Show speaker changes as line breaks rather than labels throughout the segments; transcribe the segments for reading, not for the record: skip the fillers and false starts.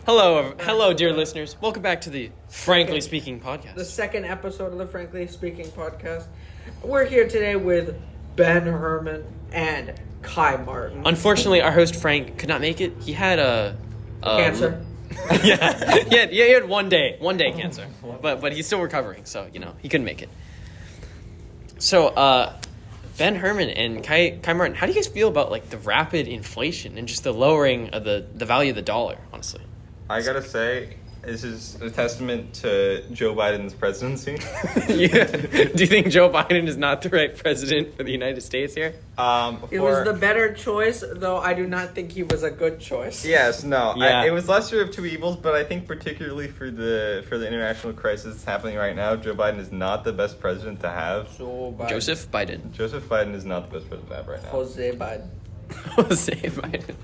Hello, dear listeners. Welcome back to the Frankly Speaking podcast.
The second episode of the Frankly Speaking podcast. We're here today with Ben Herman and Kai Martin.
Unfortunately, our host Frank could not make it. He had a
Cancer.
yeah, he had one day cancer, but he's still recovering, so he couldn't make it. So, Ben Herman and Kai Martin, how do you guys feel about like the rapid inflation and just the lowering of the value of the dollar? Honestly,
I gotta say, this is a testament to Joe Biden's presidency.
Yeah. Do you think Joe Biden is not the right president for the United States here?
It was the better choice, though I do not think he was a good choice.
Yes, no.
Yeah.
It was lesser of two evils, but I think particularly for the international crisis that's happening right now, Joe Biden is not the best president to have.
Joseph Biden.
Joseph Biden is not the best president to have right now.
Jose Biden.
Jose Biden.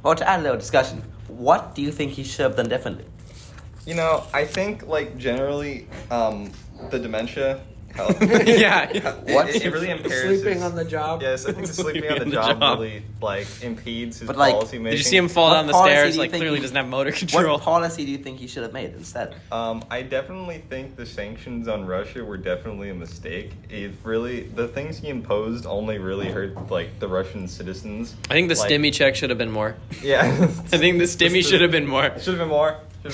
Well, to add a little discussion, what do you think he should have done differently?
I think, generally, the dementia health.
Yeah.
What? It really impairs
Sleeping on the job.
Yes, I think the sleeping on the job really, impedes his
But,
policy making.
Did you see him fall
What
down the
policy
stairs?
do you think
Clearly
he-
doesn't have motor control.
What policy do you think he should have made instead?
I definitely think the sanctions on Russia were definitely a mistake. The things he imposed only really hurt, the Russian citizens.
I think the stimmy check should have been more.
Yeah.
I think the stimmy should have been more.
Should have been more. Should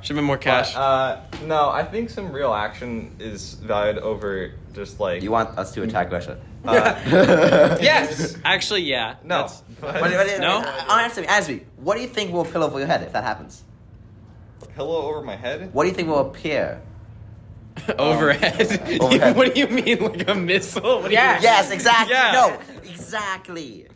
have been more
cash.
But, no, I think some real action is valued over just
You want us to attack Russia?
Yes. Actually, yeah.
No.
No?
Answer me. What do you think will appear over your head if that happens?
A pillow over my head?
What do you think will appear?
Overhead.
Overhead.
What do you mean, like a missile? What do you mean?
Yes, exactly.
Yeah.
No, exactly.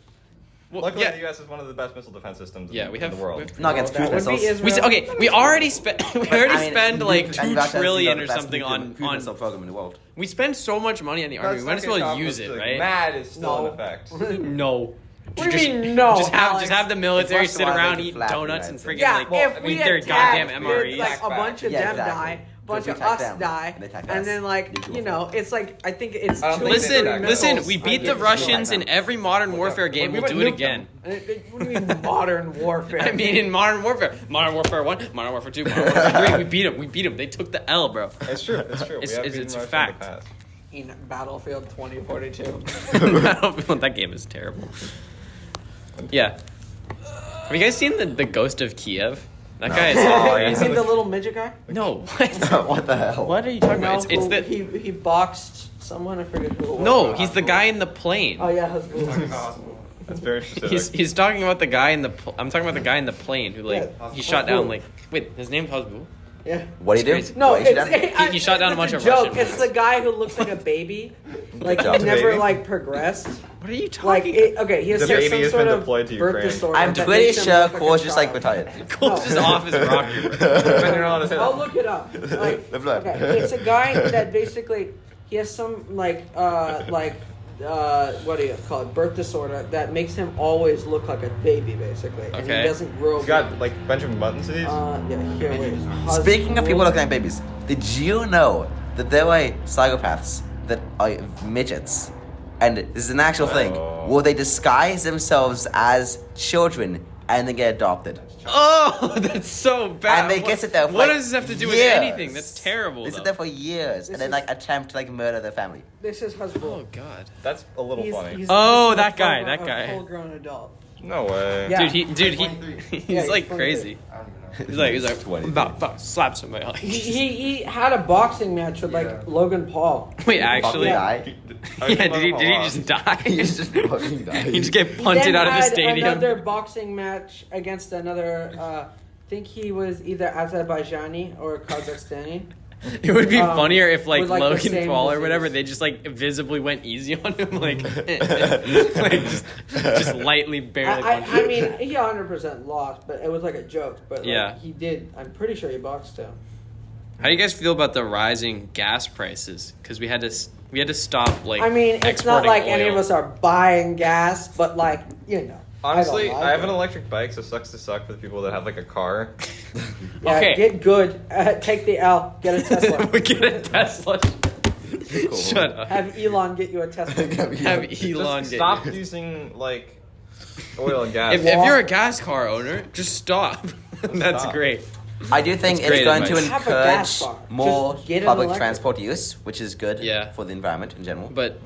Well,
Luckily,
yeah.
the U.S. is one of the best missile defense systems
Yeah,
in the world.
Not against cruise
That would be
missiles.
Israel.
We already spend spend like
and
2
Russia has
trillion
the
or
best
something
cruise
on.
missile program in the world.
We spend so much money on the army. We might as well use it, right?
MAD is still
No.
in effect.
No.
What do you mean, no,
Just
Alex?
have the military
First of
sit
all,
around,
they
eat
can flap
donuts,
you,
and
right?
freaking
Yeah, if we
eat their
attack,
goddamn MREs.
like a bunch of
Yeah,
them
exactly.
die, a bunch
Because
of
we attack
us
them,
die,
and they attack
and
us.
then it's like I think it's
I don't think they attack us.
Listen, we beat the
against
Russians
them.
in every Modern Warfare game.
We
We'll do
would
it
nuke
again.
What do you mean modern warfare?
I mean, in Modern Warfare. Modern Warfare 1, Modern Warfare 2, Modern Warfare 3. We beat them. They took the L, bro.
It's true. It's true.
It's-
We have
it's
beaten Russia
fact.
in the past.
in Battlefield 2042.
Battlefield, that game is terrible. Yeah. Have you guys seen the Ghost of Kiev? That guy is
You
crazy.
mean the little midget guy?
No, what?
What the hell?
What are you talking about? It's the
he boxed someone. I forget who. It was.
no. He's the guy in the plane.
Oh yeah, Hasbulla.
That's very specific.
He's talking about the guy in the. I'm talking about the guy in the plane who he shot down Wait, his name's Hasbulla.
Yeah.
What do you do?
Crazy.
No,
What, you shoot
it's,
them?
He shot down a
it's
bunch of
joke.
Russian
It's the guy who looks like a baby. Like he
Just a
never
baby?
progressed.
What are you
Like
talking?
okay, he has
The
some
baby has
sort
been
of
deployed to
birth
Ukraine.
disorder.
I'm
that
pretty
makes him
sure
look like a
Cole's just
child.
retired.
Cole's just off his rocker.
Depending on his head.
I'll look it up. Like,
The blood.
okay, it's a guy that basically he has some what do you call it? Birth disorder that makes him always look like a baby, basically, and he
Okay.
doesn't grow.
He's got Benjamin Button disease.
Yeah, here wait.
Speaking of people looking like babies, did you know that there are psychopaths that are midgets? And this is an actual thing.
Oh.
Will they disguise themselves as children and then get adopted?
Oh, that's so bad.
And they get sit there for
What
like
does this have to do with
years.
anything? That's terrible.
They sit
though.
there for years and then attempt to murder their family.
This is Hasbulla.
Oh God.
That's a little funny.
Oh,
this is
that
a
guy,
full-grown-
that guy.
a full-grown adult.
No way.
Yeah.
Dude, he's
Yeah,
like
he's
crazy. He's like
20.
about to slap somebody. Like,
He had a boxing match with Logan Paul.
wait, actually,
Fucking
yeah. Did he just die?
He's just fucking dying.
He just get punted
Then
out of the
had
stadium.
Another boxing match against another. I think he was either Azerbaijani or Kazakhstani.
It would be
Um,
funnier if
with, the
Logan
same
Paul or
disease.
whatever, they just visibly went easy on him, just lightly, barely. punched
I
him.
mean, he 100% lost, but it was like a joke. But
Yeah.
he did. I'm pretty sure he boxed him.
How do you guys feel about the rising gas prices? Because we had to stop
I mean, it's not
exporting
like any of
oil.
us are buying gas, but
Honestly,
don't
I have
like
an
it.
electric bike, so sucks to suck for the people that have a car.
Yeah,
Okay.
get good. Take the L. Get a Tesla.
We get a Tesla. Shut up.
Have Elon get you a Tesla.
Have Elon
Just
get
stop
you.
using Oil and gas.
If you're a gas car owner, just stop. That's
stop.
great.
I do think
That's
it's
great
going
advice.
to
Have a gas
encourage
bar.
more
Just get an
public
electric.
transport use, which is good
Yeah.
for the environment in general.
But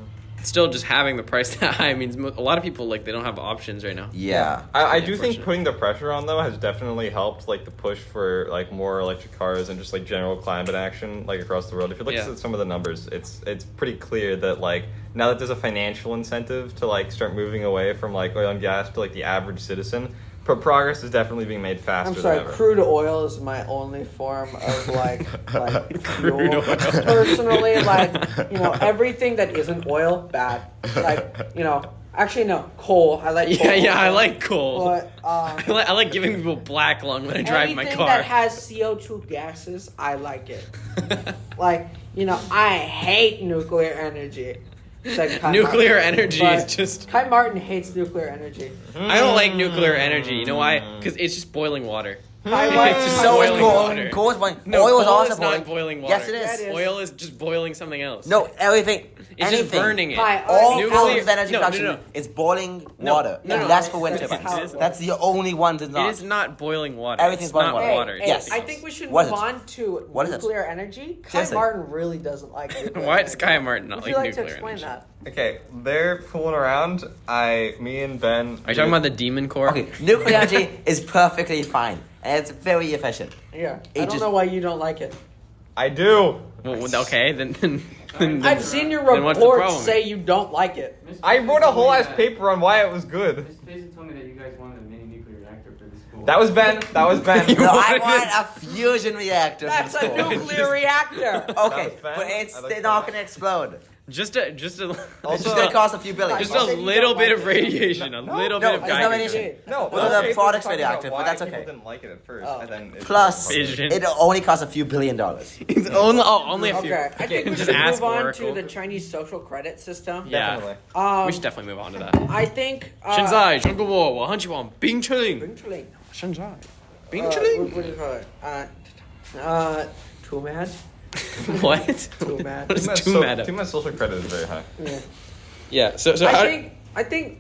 still, just having the price that high means a lot of people like they don't have options right now.
Yeah.
I do think
Unfortunate.
putting the pressure on though has definitely helped like the push for like more electric cars and just like general climate action like across the world. If you look
Yeah.
at some of the numbers, it's pretty clear that like now that there's a financial incentive to like start moving away from like oil and gas to like the average citizen, progress is definitely being made faster
I'm sorry,
than ever.
crude oil is my only form of like fuel.
Crude oil.
Personally, like, you know, everything that isn't oil, bad. Like, you know, actually no, coal. I like coal.
Yeah, I like coal.
But
I like giving people black lung when I drive my
anything
car.
that has CO2 gases, I like it. Like, you know, I hate nuclear energy. Like Kai
Nuclear
Martin.
energy
But
is just.
Kai Martin hates nuclear energy.
I don't like nuclear energy. You know why? Because it's just boiling water.
Kai Martin,
It's just
So is
boiling
coal.
water.
Coal is boiling.
No,
Oil is
coal
also
is not boiling water.
Yes, it
Yeah,
is.
it is.
Oil is just boiling something else.
No, everything.
It's
anything.
just burning it.
Kai,
All
Nuclear-
forms of energy
no,
production
no.
is boiling
No,
water.
no,
and
no.
that's for wind
That's
turbines.
how it works.
That's the only ones that's
It
not.
is not boiling water.
Everything's
It's
boiling
not
water.
water.
Hey,
It's
Yes.
I think we should
What
move
is it?
on to
What is it?
nuclear energy. Kai
Seriously.
Martin really doesn't like nuclear
Why does
energy.
Kai Martin not
Would
like
you like to
nuclear
explain
energy?
that?
Okay, they're fooling around. Me and Ben.
Are you talking about the demon core?
Okay, nuclear energy is perfectly fine. And it's very efficient.
Yeah.
It
I don't
just-
know why you don't like it.
I do.
Well, okay, then
I've seen your
then what's the
reports
problem?
say you don't like it.
I wrote a whole ass paper on why it was good.
Miss Paisley told me that you guys wanted a mini nuclear reactor for the school.
That was Ben. That was Ben.
You
No, I
wanted
want a fusion reactor.
That's
for
a
the school.
nuclear reactor.
Okay,
That was
but
fun.
it's
I like
they're
that.
not gonna explode.
Just a
It's
Also-
just gonna cost a few billion.
just
I
a
said you
little
don't
bit
like
of
it.
radiation, a little
no,
bit of
it's not
Geiger.
radiation.
No,
Well,
the
the
paper
product's
was talking about
radioactive, but
why
that's
people
okay.
didn't like it at first,
Oh.
and then it
Plus,
Fission.
it only costs a few $1 billion.
It's only a few.
Okay, I think we
just
should
ask
move on
Oracle.
to the Chinese social credit system.
Yeah.
Definitely.
We should definitely move on to that.
I think.
现在中国我很喜欢冰淇淋。现在冰淇淋。
what do you call it? Too mad?
What?
Too mad.
What is too mad?
Too much social credit is very high.
Yeah.
Yeah. So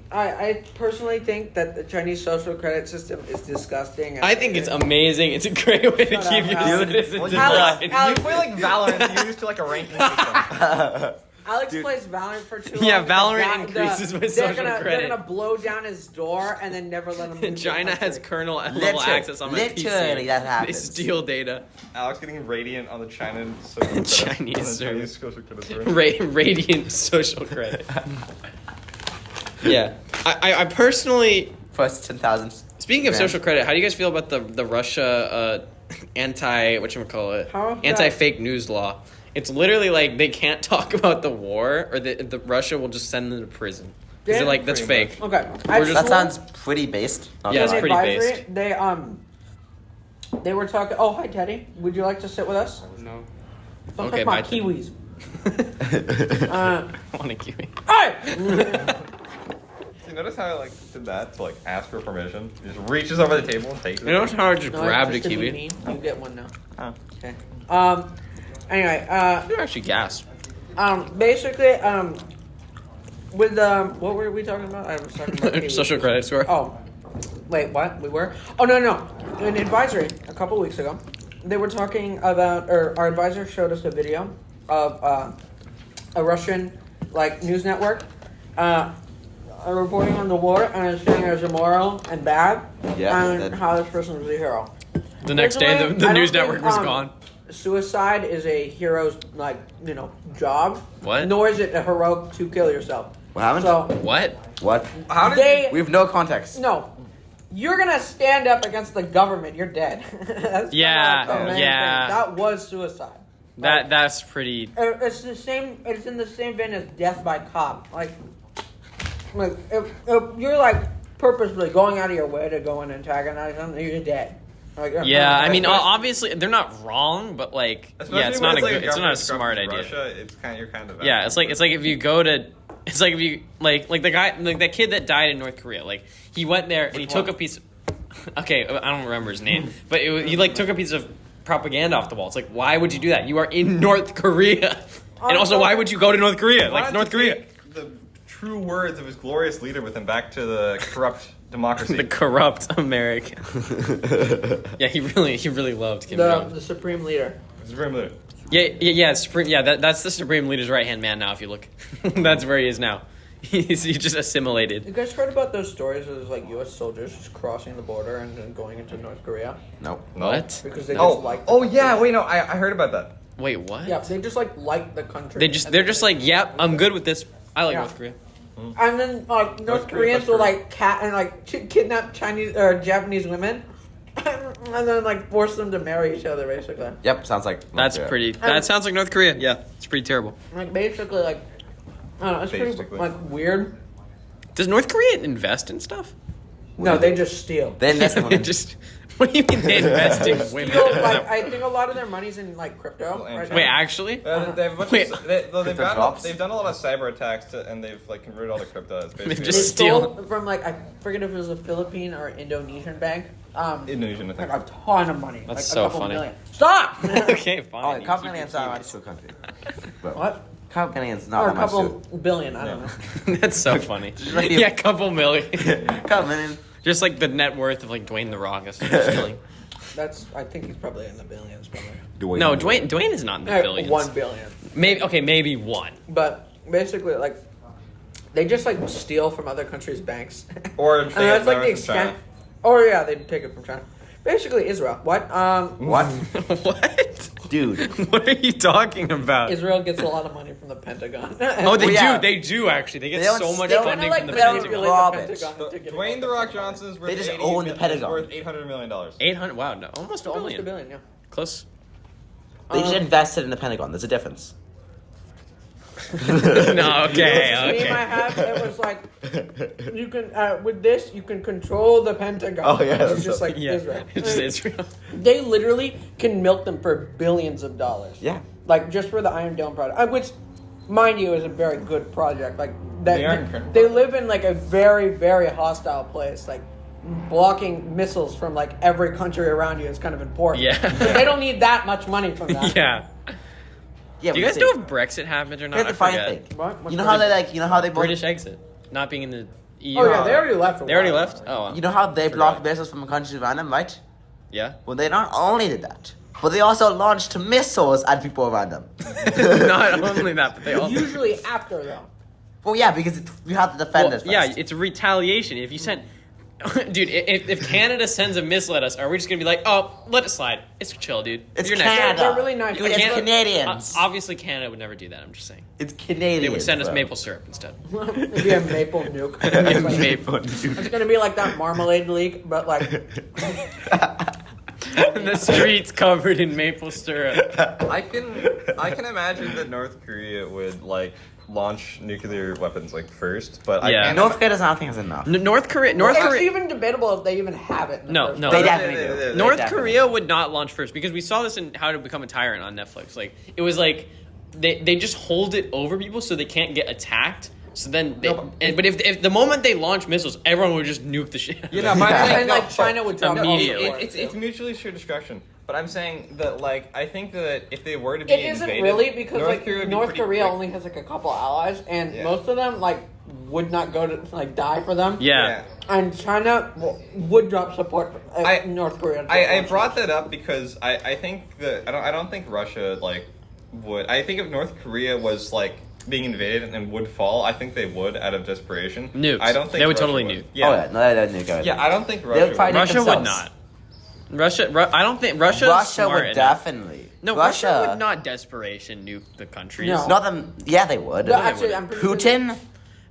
I personally think that the Chinese social credit system is disgusting. and-
I think it's amazing. It's a great way to
Shut
keep
up,
your
Alex.
citizens in
Alex,
line.
Alex,
You play like Valorant, you're used to like a ranking system.
Alex plays Valorant for too long.
Yeah,
and
Valorant increases my social
They're
credit.
gonna blow down his door and then never let him. leave the
China has
country.
kernel level
Literally-
access on my PC.
literally that
They
happens.
steal data.
Alex getting radiant on the China social credit.
Chinese
on the
service.
Chinese social credit service.
Radiant social credit. Yeah. I personally,
First 10,000.
speaking of
grand.
social credit, how do you guys feel about the Russia anti whatchamacallit?
How about
Anti fake news law? It's literally like they can't talk about the war, or the Russia will just send them to prison. 'Cause
Yeah,
they're like, that's
pretty
fake.
Okay,
That sounds pretty based. not
Yeah, it's
gonna
in
lie.
pretty
advisory,
based.
They were talking. Oh, hi Teddy. Would you like to sit with us?
No.
Don't
Okay,
touch my
bye, Teddy.
kiwis.
I want to kiwi.
Hey!
You notice how I like did that to like ask for permission? He just reaches over the table and takes it.
You know how I just
No,
grabbed a
just to be
kiwi?
mean, you get one now.
Oh.
Okay. Anyway,
You're actually gas.
basically, with what were we talking about? I was talking about kiwis.
Social credit score.
Oh, wait, what? We were? Oh, no. In advisory, a couple weeks ago, they were talking about, or our advisor showed us a video of a Russian, news network, reporting on the war and it's saying there's immoral and bad,
Yeah,
and
that-
how this person was a hero.
The next day,
Personally,
the
I
news
don't
network
think,
was gone.
Suicide is a hero's, job.
What?
Nor is it a heroic to kill yourself.
What happened?
So,
What?
What?
How did
they...
We have no context.
No. You're gonna stand up against the government. You're dead. That's
Yeah,
kinda like the main
yeah.
thing. That was suicide.
That's pretty.
It's the same. It's in the same vein as death by cop. Like if you're purposely going out of your way to go and antagonize them, you're dead.
Yeah, I mean,
Especially-
obviously they're not wrong, but
Especially
yeah, it's
when
not a
like
good, it's not a
government
smart
corrupt
idea.
Russia, it's you're kind of
Yeah, it's like if you go to, it's like if you like the guy, like that kid that died in North Korea, like he went there and he took a piece. Okay, I don't remember his name, but he took a piece of propaganda off the wall. It's like, why would you do that? You are in North Korea, and also why would you go to North Korea?
Why
Like
not
North
to
Korea.
take the true words of his glorious leader with him back to the corrupt democracy.
The corrupt America. Yeah, he really loved Kim Jong.
The supreme leader.
Supreme leader.
Yeah. Supreme. Yeah, that's the supreme leader's right hand man now. If you look, that's where he is now. He's just assimilated.
You guys heard about those stories where there's like U.S. soldiers just crossing the border and then going into North Korea?
Nope.
What?
Because they just like.
Oh yeah. Wait, no. I heard about that.
Wait, what?
Yeah, they just like the country.
They're just like, yep, I'm good with this. I like
Yeah.
North Korea.
And then North Koreans will like kidnap Chinese or Japanese women, and then like force them to marry each other basically.
Yep, sounds like.
That's pretty. That sounds like North Korea. Yeah, it's pretty terrible.
Like basically like, I don't know, it's pretty
Basically.
like weird.
Does North Korea invest in stuff?
No, they just steal.
They invest in women.
Just what do you mean they invest in women?
Steal, like I think a lot of their money's in like crypto. Right
Wait,
now.
actually?
They have a bunch
Wait.
they've
drops?
done a lot of cyber attacks and they've like converted all the crypto. It's basically
They
just
stole
steal.
from like I forget if it was a Philippine or Indonesian bank.
Indonesian, I think.
Like a ton of money.
That's
like
so
a couple
funny.
million. Stop.
Okay, fine.
Oh, a
You
couple
keep
millions
your
are
keys.
much to a country. But
What?
couple millions
Or
not
a
that much
couple
to.
billion. I don't know.
That's so funny.
Like
Yeah, couple million.
Couple million.
Just like the net worth of like Dwayne the Rock. That's just killing.
That's I think he's probably in the billions probably.
No, Dwayne is not in the billions.
1 billion.
Maybe one.
But basically, like, they just like steal from other countries' banks.
Or
and that's like the extent. Or yeah, they take it from China. Basically, Israel. What?
What?
What?
Dude.
What are you talking about?
Israel gets a lot of money from the Pentagon.
Oh, they
Well, yeah.
do. They do actually. They get
They don't
so much
steal-
funding
like
from the
they don't
Pentagon.
steal- rob it.
Dwayne the Rock Johnson's worth
They just
80
own the
is
Pentagon.
worth $800 million.
800. Wow, no, almost a
Almost a
billion.
billion, yeah.
Close.
They just invested in the Pentagon. There's a difference.
No, okay,
The scheme I
okay.
have, it was like you can with this you can control the Pentagon.
Oh, yeah,
it's
that's
just
so-
like
Yeah,
Israel.
it's just Israel.
They literally can milk them for billions of dollars.
Yeah.
Like just for the Iron Dome project, which, mind you, is a very good project. Like that,
They are incredible.
they live in like a very, very hostile place. Like blocking missiles from like every country around you is kind of important.
Yeah.
So they don't need that much money from that.
Yeah.
Yeah.
Do you
but
guys
see,
know if Brexit happened or not?
Here's
I
the funny
forget.
thing.
What? What's
You know how they like. You know how they both.
British exit, not being in the EU.
Oh yeah, they already left.
They already left. Oh, wow.
You know how they
Forgot.
block missiles from a country around them, right?
Yeah.
Well, they not only did that, but they also launched missiles at people around them.
Not only that, but they all.
Usually after though.
Well, yeah, because we have to defend
Well,
us first.
yeah, it's a retaliation. If you send, dude, if Canada sends a missile at us, are we just gonna be like, oh, let it slide? It's chill, dude.
It's
You're
Canada.
They're really nice.
Dude, it's
Canada-
Canadians.
Obviously, Canada would never do that. I'm just saying.
It's Canadians.
They would send us
bro.
maple syrup instead.
It'd be a maple nuke. It's like-
Maple.
It's gonna be like that marmalade leak, but like
The streets covered in maple syrup.
I can imagine that North Korea would like launch nuclear weapons like first, but I
Yeah.
can't.
North Korea does not think it's enough.
North Korea.
it's even debatable if they even have it. in the
No,
first
no.
place.
They definitely do.
North
definitely
Korea would not launch first because we saw this in How to Become a Tyrant on Netflix. Like it was like they just hold it over people so they can't get attacked. So then, they,
No,
but if the moment they launch missiles, everyone would just nuke the shit.
You know, but I'm saying,
And like China would drop
Immediately.
all the
It's mutually assured destruction. But I'm saying that like I think that if they were to be
It isn't
invaded,
really because
North
like
Korea, would be
North
pretty
Korea
quick.
only has like a couple allies, and
Yeah.
most of them like would not go to like die for them.
Yeah.
And China would drop support for
I-
North Korea.
I brought that up because I think that I don't think Russia like would. I think if North Korea was like being invaded and would fall, I think they would out of desperation.
Nukes.
I don't think
They would
Russia
totally nuke.
Yeah.
Oh, yeah. No, they don't nuke.
Yeah, I don't think
They'll
Russia.
fight
would.
Russia would
themselves.
not. I don't think Russia's
Russia
smart
would
enough.
definitely.
No, Russia would not desperation nuke the countries.
No.
Not them. Yeah, they would.
No, actually, I'm pretty sure-
Putin.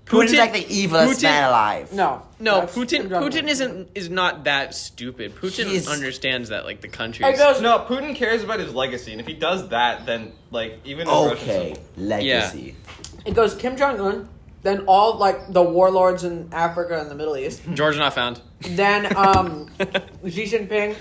Putin's like the evilest man alive.
No,
No,
that's
Putin.
Kim Jong-un.
Putin is not that stupid. Putin
He's-
understands that like the countries.
It goes.
No, Putin cares about his legacy, and if he does that, then like even the
Okay,
Russians.
legacy.
It goes Kim Jong Un, then all like the warlords in Africa and the Middle East,
Georgia not found.
then Xi Jinping,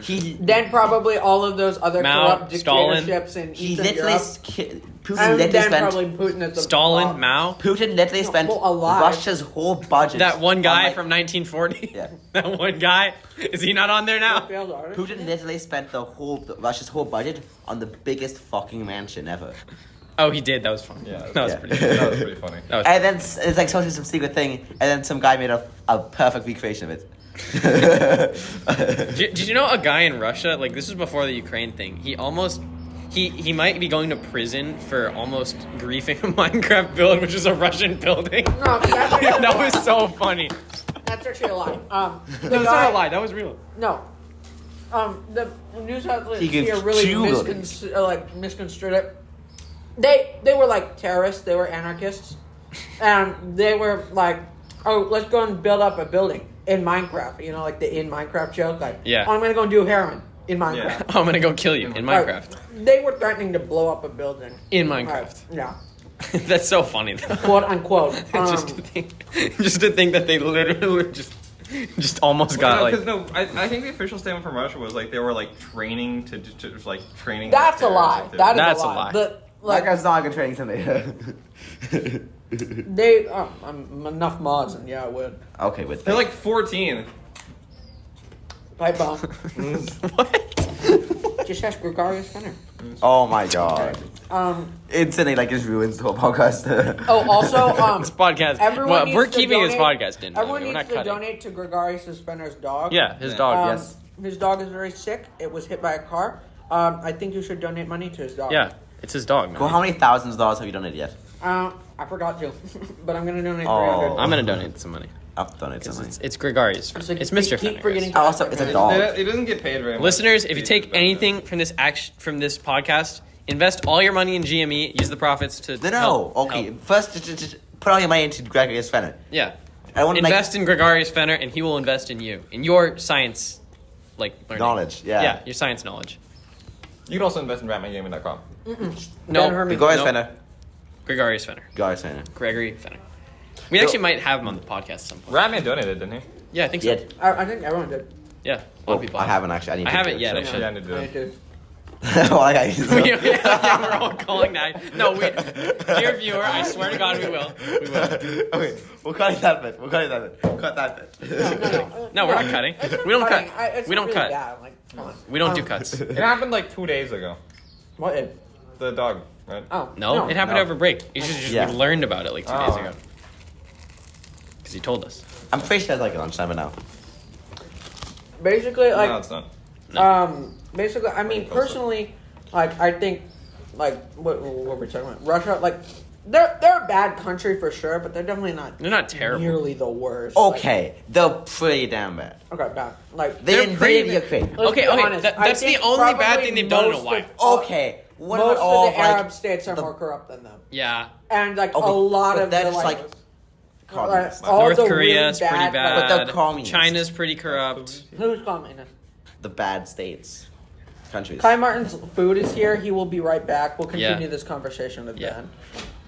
He
then probably all of those other
Mao,
corrupt
Stalin.
dictatorships in
he
Eastern
literally
Europe,
Putin
and
literally
then
spent
probably Putin at the
Stalin,
top.
Mao,
Putin literally spent
well, alive.
Russia's whole budget.
that one guy
on, like,
from 1940.
Yeah.
That one guy. Is he not on there now?
Failed artist.
Putin literally spent Russia's whole budget on the biggest fucking mansion ever.
Oh, he did. That was fun.
Yeah.
That was
Yeah.
pretty good.
That was pretty funny.
That was
And then it's like supposed to be some secret thing, and then some guy made a perfect recreation of it.
Did you know a guy in Russia, like this was before the Ukraine thing, he might be going to prison for almost griefing a Minecraft build, which is a Russian building.
No, that's actually a
That
lie.
was so funny.
That's actually a lie. The
That's
guy-
not a lie, that was real.
No. The news outlets
He gave
here really
two
misconstrued it. They were like terrorists. They were anarchists, and they were like, "Oh, let's go and build up a building in Minecraft." You know, like the in Minecraft joke. Like,
Yeah.
"Oh, I'm gonna go and do heroin in Minecraft."
I'm gonna go kill you in
Like,
Minecraft.
they were threatening to blow up a building
In Minecraft.
Yeah,
That's so funny though.
quote unquote.
Just to think that they literally just almost got like.
I think the official statement from Russia was like they were like training to just like training.
That's a lie. That is
That's
a
a
lie.
lie.
Like that's not a good training simulator.
They enough mods and yeah, I would
Okay, with
They're like 14.
pipe bomb.
What?
Just ask Gregarious Fenner.
Oh my god.
Um.
Instantly, like, just ruins the whole podcast.
Oh, also,
This podcast.
everyone
Well,
needs
we're
to
keeping this
donate-
podcast in.
Everyone
We're
needs
not
to
cutting.
donate to Gregarious Fenner's dog.
Yeah, his
Yeah.
dog.
Yes.
His dog is very sick. It was hit by a car. I think you should donate money to his dog.
Yeah, it's his dog.
Well,
Man.
how many thousands of dollars have you donated yet?
I forgot to, but I'm gonna donate
Oh.
300.
I'm gonna donate some money.
I'll donate some money.
It's Gregarious.
It's like
It's
you
Mr.
keep
Fenner.
forgetting.
guys.
Also, it's a dog.
It doesn't get paid very much.
Listeners, if you
It's
take
about
anything from this from this podcast, invest all your money in GME. Use the profits to
No,
help-
okay.
help.
First, just put all your money into Gregarious Fenner.
Yeah.
I want to
Invest in Gregarious Fenner, and he will invest in you, in your science, like learning.
knowledge. Yeah.
Yeah, your science knowledge.
You can also invest in RatmanGaming.com.
No,
Ben Herman.
Gregarious
No.
Fenner.
Gregarious Fenner.
Gregarious Fenner.
Gregory Fenner. We
No.
actually might have him on the podcast at some point.
Ratman donated, didn't he?
Yeah, I think so.
Yeah.
I think everyone did.
Yeah, a lot
Oh,
of people.
I
have.
haven't actually. I need
I
to
haven't
do it,
yet,
so-
I should.
Yeah, I need to do
I
it.
did.
Well, I got you.
yeah, we're all calling that. No, dear viewer, I swear to God, we will. We will.
Okay, we'll cut that bit. We'll cut that bit. Cut that bit.
No, we're not cutting.
It's
We don't
cutting.
cut.
It's
We
not
don't
really
cut.
bad. Like, come on.
We don't do cuts.
It happened like 2 days ago.
What?
The dog, right?
Oh
No, it happened
No.
over break. You just
Yeah.
we learned about it like 2 days
Oh.
ago. Because he told us.
I'm pretty sure it's like lunchtime by now.
Basically,
no,
like,
it's not.
basically, I mean,
Pretty close.
personally, like, I think, like, what were we talking about? Russia, like, they're a bad country for sure, but they're definitely not
They're not terrible.
nearly the worst.
Okay, they're pretty damn bad.
Like, okay, bad. Like,
They
They're
invaded
pretty-
Ukraine.
let's
Okay,
be
okay,
honest, I
that's the
think
only bad
probably
thing they've done in a
most
while.
of-
Okay, what
most
about all
of the Arab
like
states are
the-
more corrupt than them,
Yeah.
and like
Okay,
a lot
but
of
that's
the like,
like communists.
all
North
the
Korea's
really
pretty
bad,
bad.
like,
But they're communists.
China's pretty corrupt.
who's communist?
The bad states, countries.
Kai Martin's food is here. He will be right back. We'll continue
Yeah.
this conversation with
Yeah.
Ben.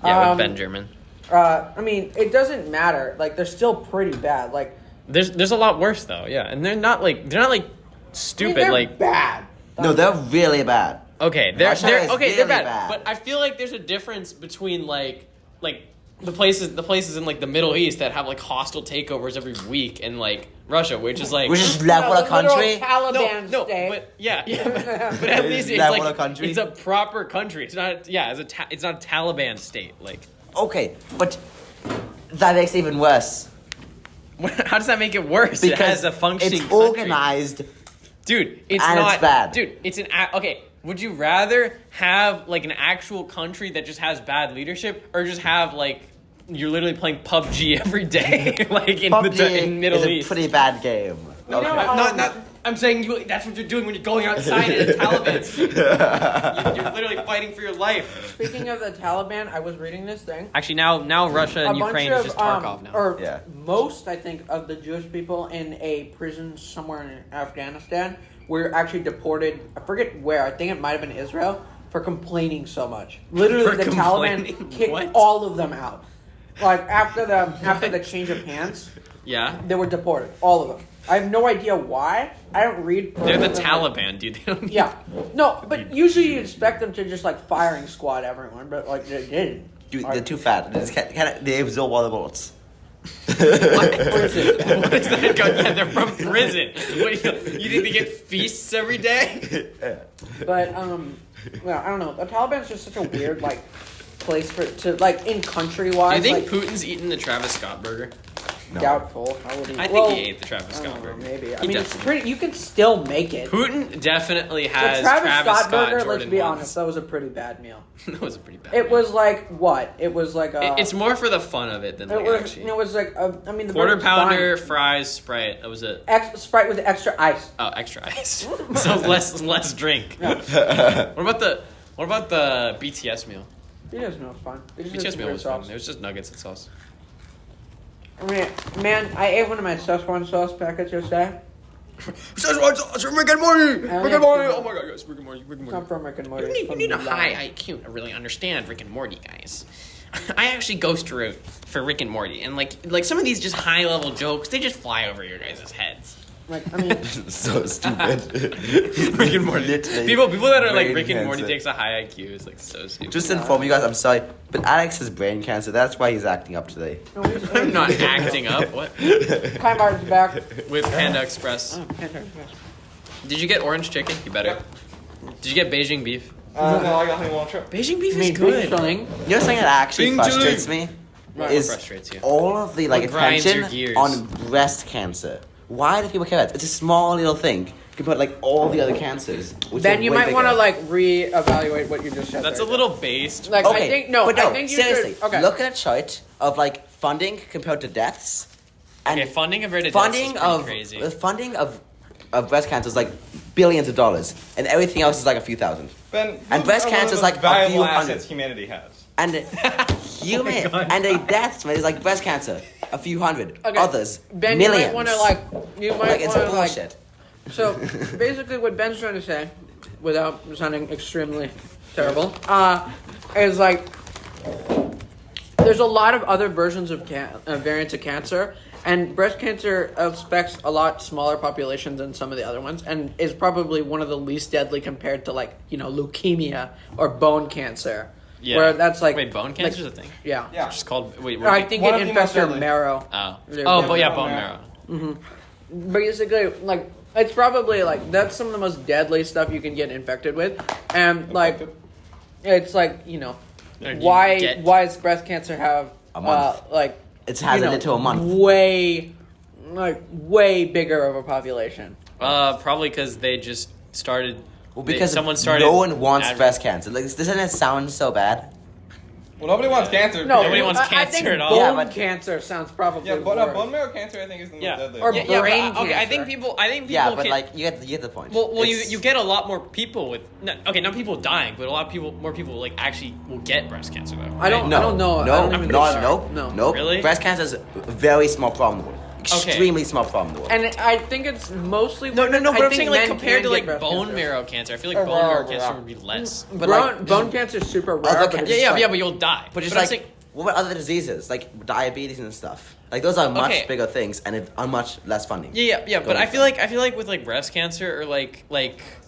Yeah, with Ben German.
I mean, it doesn't matter. Like, they're still pretty bad. Like,
There's a lot worse though. Yeah, and they're not like
I mean,
stupid.
they're
Like
bad.
No, they're really bad.
okay, they're
Russia
they're
is
okay.
really
They're bad.
bad.
But I feel like there's a difference between like the places in like the Middle East that have like hostile takeovers every week, and like Russia, which is like
Which is level
No,
a
the literal
country.
Taliban
no,
state.
but yeah, but at least it's
Level
like
a country?
it's a proper country. It's not it's not a Taliban state. Like
Okay, but that makes it even worse
how does that make it worse? It
because
has a functioning
it's
country.
organized.
Dude, it's
And it's
not
bad.
Dude, it's okay. Would you rather have like an actual country that just has bad leadership, or just have like you're literally playing PUBG every day, like in
PUBG
in Middle
is a
East?
pretty bad game.
You know,
Not. I'm saying that's what you're doing when you're going outside in a Taliban state. You're literally fighting for your life.
Speaking of the Taliban, I was reading this thing.
Actually, now Russia and
A
Ukraine
bunch
is just
of,
Tarkov now.
Or
Yeah.
most, I think, of the Jewish people in a prison somewhere in Afghanistan were actually deported. I forget where. I think it might have been Israel for complaining so much. Literally,
For
the
complaining?
Taliban kicked
What?
all of them out. Like after the change of hands,
Yeah,
they were deported. All of them. I have no idea why. I don't read.
they're the
like-
Taliban, dude. They don't need-
Yeah. No, but usually you expect them to just like firing squad everyone, but like they didn't.
Dude, they're too fat. They just they absorb all the bullets.
Prison.
What is that? Yeah, they're from prison. What, you think they get feasts every day?
But well, I don't know. The Taliban's just such a weird like place to like in country
Do
wise.
you think
like,
Putin's eating the Travis Scott burger?
No.
doubtful? How would he?
I think
well,
he ate the Travis
I
Scott
don't know,
burger.
maybe. I
He
mean, it's
definitely-
pretty. You can still make it.
Putin definitely
The
has
Travis Scott burger.
Jordan
Let's be
ones.
honest, that was a pretty bad meal.
That was a pretty bad.
It
meal.
was like what? It was like a.
It's more for the fun of it than
It
like
was.
actually.
It was like a, I mean, the
Quarter
burger's
pounder,
fine.
fries, Sprite. That was it.
Sprite with extra ice.
Oh, extra ice. So less drink.
Yeah.
What about the BTS meal?
BTS meal was fine. They just had
BTS meal
weird
was
sauce.
fun. It was just nuggets and sauce.
I mean, man, I ate one of my Szechuan sauce packets yesterday.
Szechuan sauce from Rick and Morty.
Rick and Morty. Oh
my god, guys, Rick and Morty. Rick and
It's not from Rick and Morty.
You
it's
need,
from
you need a
Milan.
high IQ to really understand Rick and Morty, guys. I actually ghost root for Rick and Morty, and like some of these just high level jokes, they just fly over your guys' heads.
Like, I mean,
So stupid.
Rick and Morty.
Literally
People that are like
brain
Rick and Morty
cancer.
takes a high IQ is like so stupid.
Just to inform you guys, I'm sorry, but Alex has brain cancer. That's why he's acting up today.
no,
I'm not acting up. What?
Kai Martin's back.
With Panda Express.
Oh, Panda Express.
Did you get orange chicken? You better. Did you get Beijing beef?
No, I got only one trip.
Beijing beef
I mean,
is good.
Chilling.
You know something that actually
Bing
frustrates
chilling.
me?
What
Is
frustrates you?
all of the like
What grinds your
attention
gears?
on breast cancer. Why do people care about it? It's a small little thing compared to like all the other cancers. Which
Ben,
are
you
way
might want to
bigger.
like reevaluate what you just said.
That's
there.
a little based.
Like
Okay,
I think no.
but
I think you
seriously.
should. Okay.
Look at a chart of like funding compared to deaths, and
Okay, funding compared to
funding
deaths is
of
pretty crazy.
the funding of breast cancer is like billions of dollars, and everything else is like a few thousand.
Ben,
And breast
one of
cancer is
the
like a
valuable
few
assets
hundred.
humanity has.
And human
God.
and a death rate is like breast cancer, a few hundred.
Okay.
Others,
Ben,
millions.
you might want to like. You might
like it's
want to like.
bullshit.
So basically, what Ben's trying to say, without sounding extremely terrible, is like there's a lot of other versions of variants of cancer, and breast cancer affects a lot smaller populations than some of the other ones, and is probably one of the least deadly compared to like leukemia or bone cancer.
Yeah.
Where that's like
Wait, bone cancer's a thing?
Yeah.
Yeah.
It's just called. Wait, what?
I think
One
it
of the
infects
most
your
deadly.
marrow.
Oh.
Yeah,
Oh,
yeah,
but yeah,
bone
bone
marrow.
marrow.
Basically, like it's probably like that's some of the most deadly stuff you can get infected with, and like it's like
Or you
why
get-
does breast cancer have
A month.
like
It has a little month.
way bigger of a population.
Probably because they just started.
Well, because
someone started.
no one wants
adver-
breast cancer. Like, doesn't it sound so bad?
Well, nobody wants cancer.
No,
Nobody wants
I
cancer
think
at all.
Bone
Yeah, but-
cancer sounds probably
Yeah, but
worse.
bone marrow cancer, I think, is the most
Yeah.
deadly.
Or
Yeah,
brain
but, okay, I
cancer.
think people.
Yeah, but
can,
like you get the point.
Well,
It's-
you get a lot more people with. Not people dying, but a lot of more people like actually will get breast cancer though.
I don't.
right?
I don't know.
No,
I don't even
no,
know.
no,
No.
Really?
Breast cancer is a very small problem in the world. Extremely small problem in the world.
And I think it's mostly
No,
women.
but
I
I'm
think
saying like
men
compared
can
to
get
like
breast
bone
cancer.
marrow cancer, I feel like
Oh,
bone marrow
wow,
cancer
yeah.
would be less.
But, like,
bone cancer is super rare.
Other
But
can-
it's
Yeah,
like,
but you'll die.
But just
I'm
like,
saying-
what about other diseases like diabetes and stuff? Like those are much
Okay.
bigger things and are much less funding.
Yeah. But
Going
I feel like with like breast cancer or like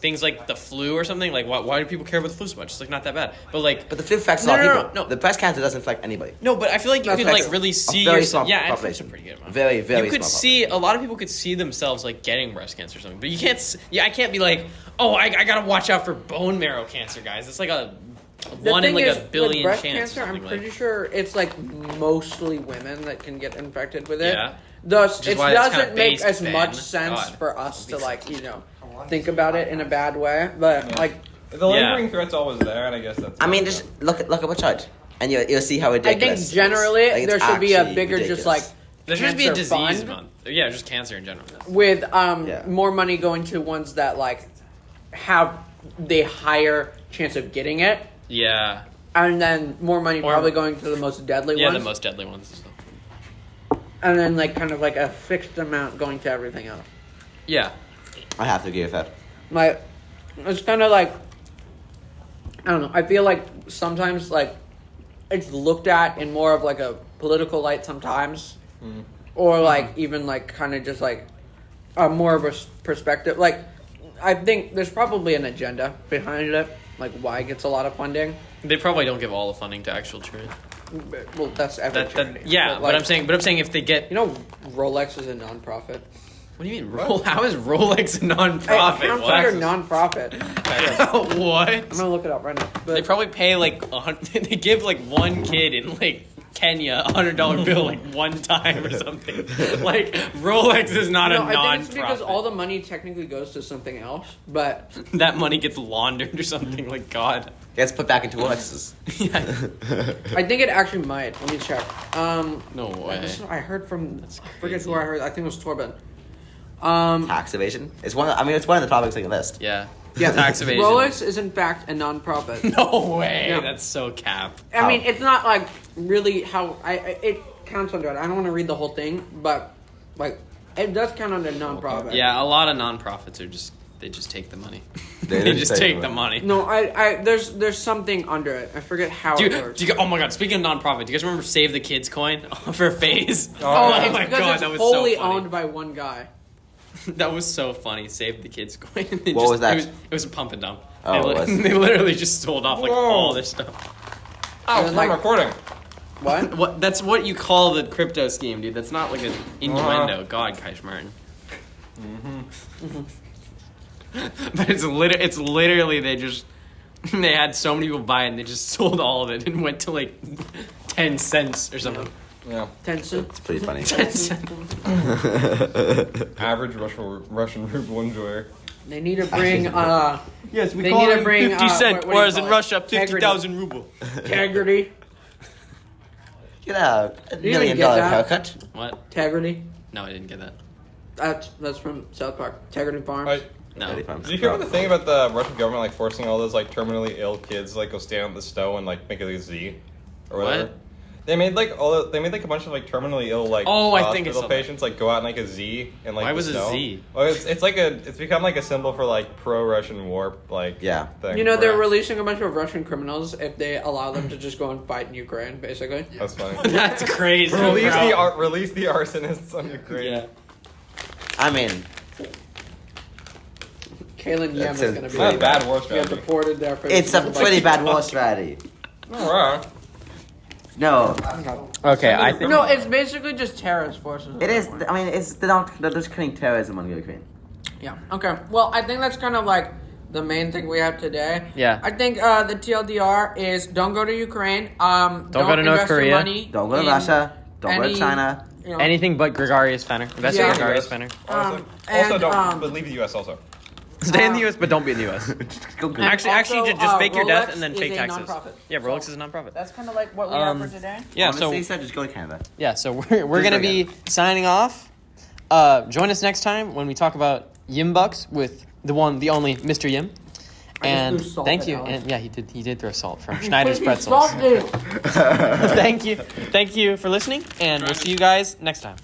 things like the flu or something. Like why do people care about the flu so much? It's like not that bad. But like,
But the flu affects a
No,
lot of
no,
people.
no, no.
The breast cancer doesn't affect anybody.
no, but I feel like you
That
can
affects
like really
a
see
very
yourself.
small
Yeah, and it's a
population.
pretty good amount.
Very, very
You could
small
see a lot of people could see themselves like getting breast cancer or something, but you can't. I can't be like, oh, I gotta watch out for bone marrow cancer, guys. It's like a
The
one in
thing
like
is,
a billion
with breast
chance. or
cancer, I'm
something
pretty
like.
sure it's like mostly women that can get infected with it.
Yeah.
Thus,
Which is
it
why it's kinda
doesn't make
based
as
then.
much sense
God.
for us to like think about it in a bad way. But
Yeah.
like,
The lingering threat's always there, and I guess that's.
I mean, just look at a chart, and you'll see how
I
ridiculous.
think generally
it is. Like,
there
it's
should be a
actually
bigger
ridiculous.
just like
There should just be a
cancer
disease
fund
month. Yeah, just cancer in general.
with
Yeah.
more money going to ones that like have the higher chance of getting it,
Yeah.
and then more money
Or-
probably going to the most deadly
Yeah,
ones.
the most deadly ones.
And then like kind of like a fixed amount going to everything else.
Yeah.
I have to agree with that.
Like it's kind of like I don't know. I feel like sometimes like it's looked at in more of like a political light sometimes, or like even like kind of just like a more of a perspective. Like I think there's probably an agenda behind it, like why it gets a lot of funding.
They probably don't give all the funding to actual charity.
Well, that's every charity.
Yeah,
But,
but
like,
I'm saying if they get
you know, Rolex is a nonprofit.
What do you mean? How is Rolex a non-profit?
Hey,
What?
they're non-profit.
What?
I'm gonna look it up right now.
They
But
probably pay like they give like one kid in like Kenya $100 bill like one time or something. Like Rolex is not a
no, I think it's
non-profit.
because all the money technically goes to something else. But
that money gets laundered or something. Like God.
Gets put back into Rolexes.
Yeah.
I think it actually might. Let me check.
No way.
This is what I heard from.
That's
I forget
crazy.
who I heard. I think it was Torben.
Tax evasion. It's one. It's one of the topics on your list.
Yeah.
Yeah,
Tax evasion.
Rolex is in fact a non-profit.
No way.
Yeah.
That's so cap.
I mean, it's not like really how it counts under it. I don't want to read the whole thing, but like it does count under non-profit.
Yeah, a lot of non-profits are they just take the money.
They
They
just
just
take
take
the
the money.
No, there's something under it. I forget how it works.
Oh my God! Speaking of non-profit, do you guys remember Save the Kids coin for FaZe?
Oh,
Oh
it's
my
because
God,
it's
that was
wholly
so funny.
owned by one guy.
That was so funny. Save the Kids coin.
What was that?
It was a pump and dump.
Oh, it was.
They literally just sold off like
Whoa.
all their stuff.
Oh,
And
I'm
like-
recording.
What?
What? That's what you call the crypto scheme, dude. That's not like an innuendo. God, Kaish Martin. But it's literally they had so many people buy it and they just sold all of it and went to like 10 cents or something.
Yeah.
Tencent.
It's pretty funny.
10 cents.
Average Russian ruble enjoyer.
They need to bring
Yes, we
They need to bring
50 cent,
what do you
whereas
call
in
it?
Russia 50,000 ruble.
integrity.
Get a $1
You
million
didn't get that.
haircut.
What?
Integrity.
No, I didn't get that.
That's from South Park. Integrity Farms.
Right.
No.
Did you hear about the thing about the Russian government like forcing all those like terminally ill kids like go stand in the snow and like make it like a Z or whatever?
What?
They made like a bunch of like terminally ill like
Oh, I think I
hospital
saw that.
patients like go out in like a Z and like
Why
the
was it
snow.
Z?
Well, it's become like a symbol for like pro-Russian war like
Yeah.
thing.
You know, they're
Yeah.
releasing a bunch of Russian criminals if they allow them to just go and fight in Ukraine, basically.
That's funny.
That's crazy.
release
bro.
release the arsonists on Ukraine.
Yeah.
I mean,
Kaylin Yem
That's
is
a-
going to be
Not a bad war
get
strategy.
deported there for
it's a pretty bad war strategy.
Alright.
No,
Okay, I think.
No, it's basically just terrorist forces.
it is. I mean, they're just killing terrorism on Ukraine.
Yeah. Okay. Well, I think that's kind of like the main thing we have today.
Yeah.
I think the TLDR is don't go to Ukraine. Don't
go to North
invest your
Korea.
Money
Don't go to
in
Russia. Don't go
any-
to China.
You know,
Anything but Gregarious Fenner. Invest in
Yeah.
Gregarious Fenner.
Also,
and,
but leave the US also.
Stay in the U.S., but don't be in the U.S.
Go good.
Actually,
also,
just fake your death
Rolex
and then
is
fake
a
taxes.
non-profit.
Yeah, Rolex is a non-profit.
That's kind of like what we have for today.
Yeah,
Honestly,
so
said just go to Canada.
yeah, so we're
Just
gonna
like
be signing off. Join us next time when we talk about Yim Bucks with the one, the only Mr. Yim.
I just
And
threw salt
thank
at
you.
Alex.
And yeah, he did throw salt from Schneider's Pretzels.
Salted.
Thank you for listening, and we'll see you guys next time.